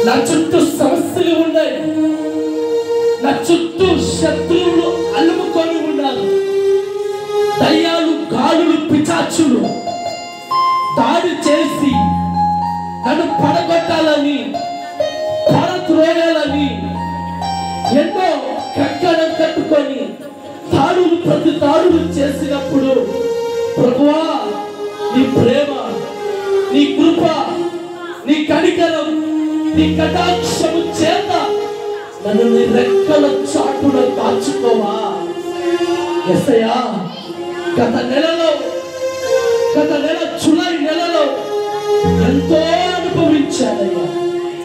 నా చుట్టూ సమస్యలు ఉన్నాయి, నా చుట్టూ శత్రువులు అలుముకొని ఉన్నారు. దయ్యాలు, గాలులు, పిశాచులు దాడి చేసి నన్ను పడగొట్టాలని, పడద్రోయాలని ఎన్నో కక్కడం కట్టుకొని దాడులు ప్రతి దాడులు చేసినప్పుడు ప్రభువా నీ ప్రేమ, నీ కృప, నీ కనికరం, నీ కటాక్షము చేత నన్ను నీ రెక్కల చాటున దాచుకోవా. యేసయ్యా, గత నెల జూలై నెలలో ఎంతో అనుభవించానయ్యా,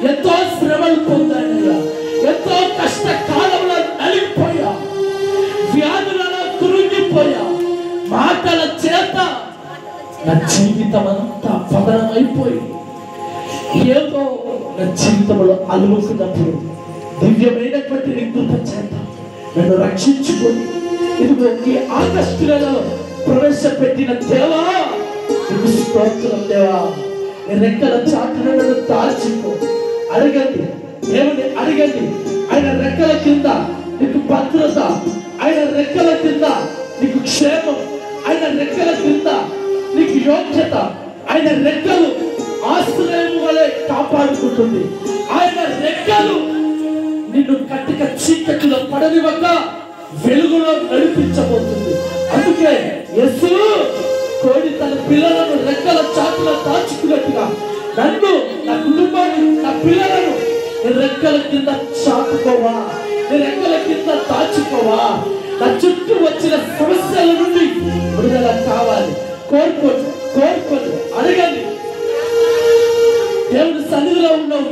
ఎంతో శ్రమలు పొందానయ్యా, ఎంతో కష్టకాలంలో నలిగిపోయా, వ్యాధులలో కృంగిపోయా, మాటల చేత నా జీవితం అంతా పతనమైపోయి ఏదో నా జీవితంలో అలుముకున్నప్పుడు దివ్యమైనటువంటి నీ కృప చేత నన్ను రక్షించుకొని ఇదిగో ఈ ఆగస్టు నెలలో ప్రవేశపెట్టిన దేవా నీకు స్తోత్రం. దేవా నీ రెక్కల చాటున నన్ను దాచుకో. అడగండి, దేవుని అడగండి. ఆయన రెక్కల కింద నీకు భద్రత, ఆయన రెక్కల కింద నీకు క్షేమం, ఆయన రెక్కల కింద నీకు యోగ్యత. ఆయన రెక్కలు ఆశ్రయం వలె కాపాడుకుంటుంది. ఆయన రెక్కలు నిన్ను కట్టిక చీకటిలో పడనివ్వక వెలుగులో నడిపించబోతుంది. అందుకే యేసు కోడి తన పిల్లలను రెక్కల చాటులో దాచుకున్నట్టుగా నన్ను, నా కుటుంబాన్ని, నా పిల్లలను రెక్కల కింద చాటుకోవా, రెక్కల కింద దాచుకోవా. నా చుట్టూ వచ్చిన సమస్యల నుండి విడుదల కావాలి. కోరుకోండి, అడగండి. దేవుని సన్నిధిలో ఉన్నావు.